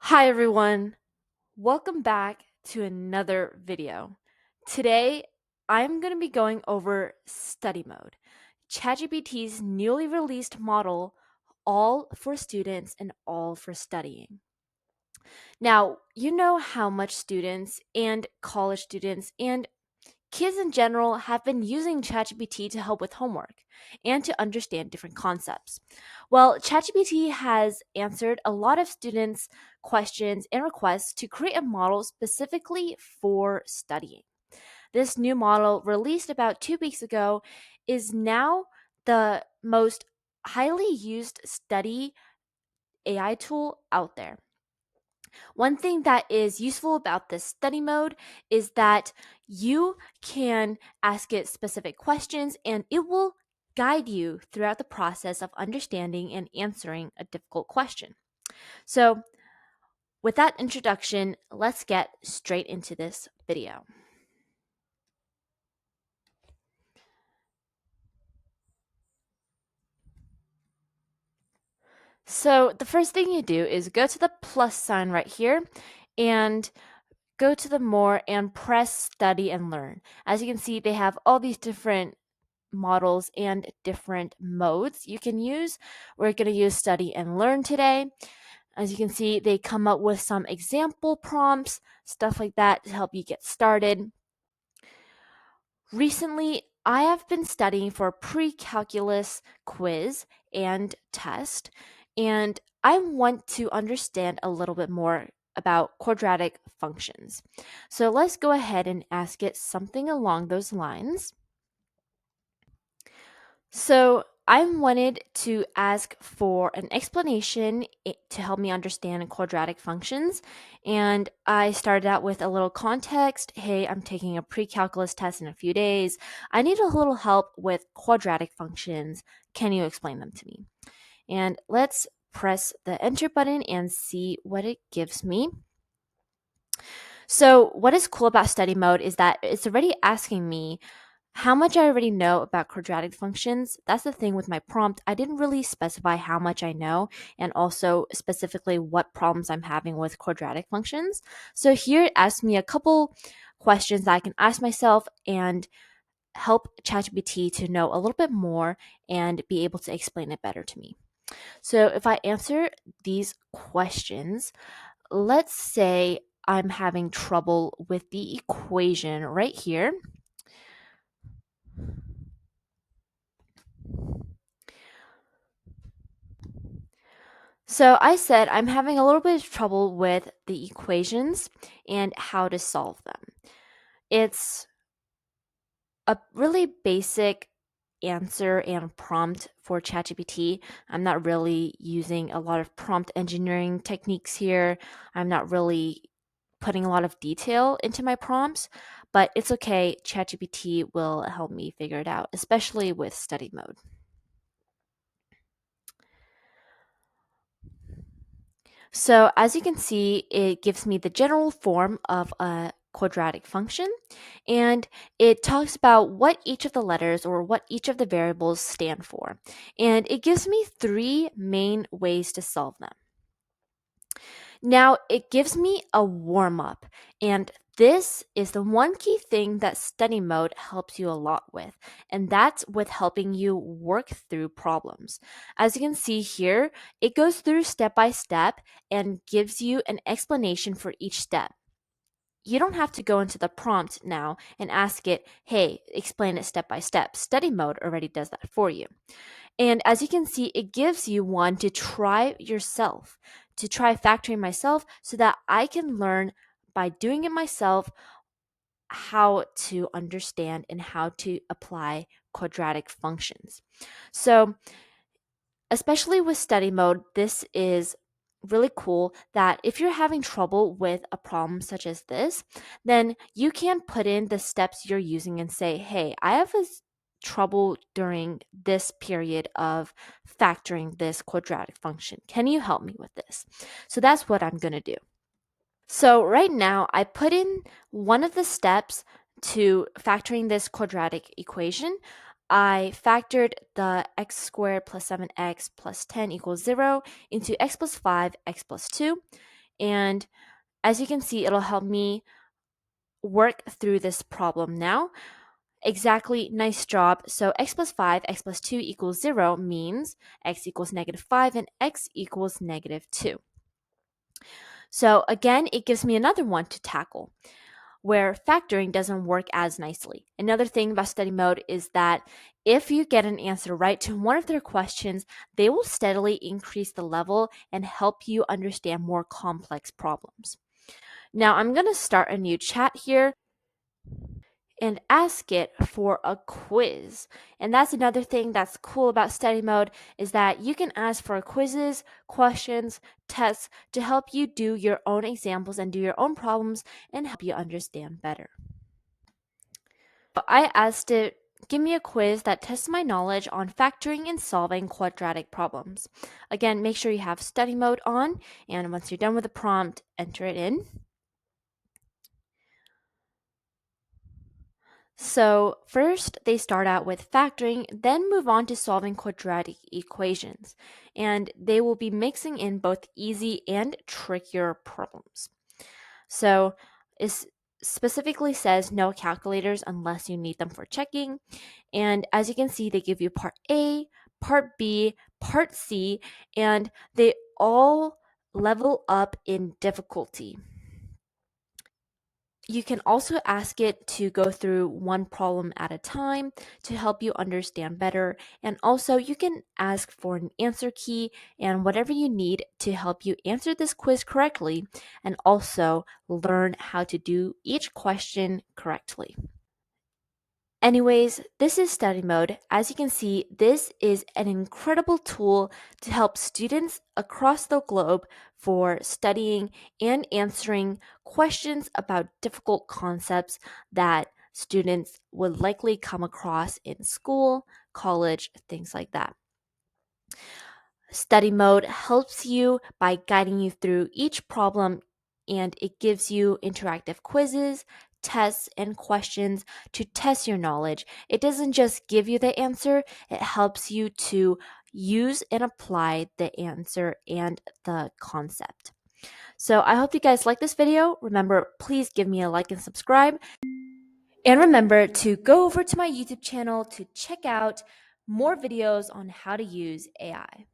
Hi everyone, welcome back to another video. Today, I'm going to be going over study mode, ChatGPT's newly released model, all for students and all for studying. Now, you know how much students and college students and kids in general have been using ChatGPT to help with homework and to understand different concepts. Well, ChatGPT has answered a lot of students' questions and requests to create a model specifically for studying. This new model, released about 2 weeks ago, is now the most highly used study AI tool out there. One thing that is useful about this study mode is that you can ask it specific questions and it will guide you throughout the process of understanding and answering a difficult question. So, with that introduction, let's get straight into this video. So, the first thing you do is go to the plus sign right here and go to the more and press study and learn. As you can see, they have all these different models and different modes you can use. We're going to use study and learn today. As you can see, they come up with some example prompts, stuff like that to help you get started. Recently, I have been studying for a pre-calculus quiz and test, and I want to understand a little bit more about quadratic functions. So let's go ahead and ask it something along those lines. So I wanted to ask for an explanation to help me understand quadratic functions. And I started out with a little context. Hey, I'm taking a pre-calculus test in a few days. I need a little help with quadratic functions. Can you explain them to me? And let's press the enter button and see what it gives me. So what is cool about study mode is that it's already asking me how much I already know about quadratic functions. That's the thing with my prompt. I didn't really specify how much I know and also specifically what problems I'm having with quadratic functions. So here it asks me a couple questions that I can ask myself and help ChatGPT to know a little bit more and be able to explain it better to me. So if I answer these questions, let's say I'm having trouble with the equation right here. So I said I'm having a little bit of trouble with the equations and how to solve them. It's a really basic answer and prompt for ChatGPT. I'm not really using a lot of prompt engineering techniques here. I'm not really putting a lot of detail into my prompts, but it's okay. ChatGPT will help me figure it out, especially with study mode. So as you can see, it gives me the general form of a quadratic function, and it talks about what each of the letters or what each of the variables stand for. And it gives me three main ways to solve them. Now, it gives me a warm up, and this is the one key thing that study mode helps you a lot with, and that's with helping you work through problems. As you can see here, it goes through step by step and gives you an explanation for each step. You don't have to go into the prompt now and ask it, hey, explain it step by step. Study mode already does that for you. And as you can see, it gives you one to try yourself, to try factoring myself so that I can learn by doing it myself how to understand and how to apply quadratic functions. So, especially with study mode, this is really cool that if you're having trouble with a problem such as this, then you can put in the steps you're using and say, hey, I have trouble during this period of factoring this quadratic function. Can you help me with this? So that's what I'm going to do. So right now, I put in one of the steps to factoring this quadratic equation. I factored the x squared plus 7x plus 10 equals 0 into x plus 5, x plus 2. And as you can see, it'll help me work through this problem now. Exactly, nice job. So x plus 5, x plus 2 equals 0 means x equals -5 and x equals -2. So again, it gives me another one to tackle where factoring doesn't work as nicely. Another thing about study mode is that if you get an answer right to one of their questions, they will steadily increase the level and help you understand more complex problems. Now I'm going to start a new chat here and ask it for a quiz. And that's another thing that's cool about study mode is that you can ask for quizzes, questions, tests to help you do your own examples and do your own problems and help you understand better. I asked it, give me a quiz that tests my knowledge on factoring and solving quadratic problems. Again, make sure you have study mode on, and once you're done with the prompt, enter it in. So first they start out with factoring, then move on to solving quadratic equations, and they will be mixing in both easy and trickier problems. So it specifically says no calculators unless you need them for checking. And as you can see, they give you part A, part B, part C, and they all level up in difficulty. You can also ask it to go through one problem at a time to help you understand better. And also, you can ask for an answer key and whatever you need to help you answer this quiz correctly and also learn how to do each question correctly. Anyways, this is study mode. As you can see, this is an incredible tool to help students across the globe for studying and answering questions about difficult concepts that students would likely come across in school, college, things like that. Study mode helps you by guiding you through each problem, and it gives you interactive quizzes, tests, and questions to test your knowledge. It doesn't just give you the answer, it helps you to use and apply the answer and the concept. So I hope you guys like this video. Remember, please give me a like and subscribe. And remember to go over to my YouTube channel to check out more videos on how to use AI.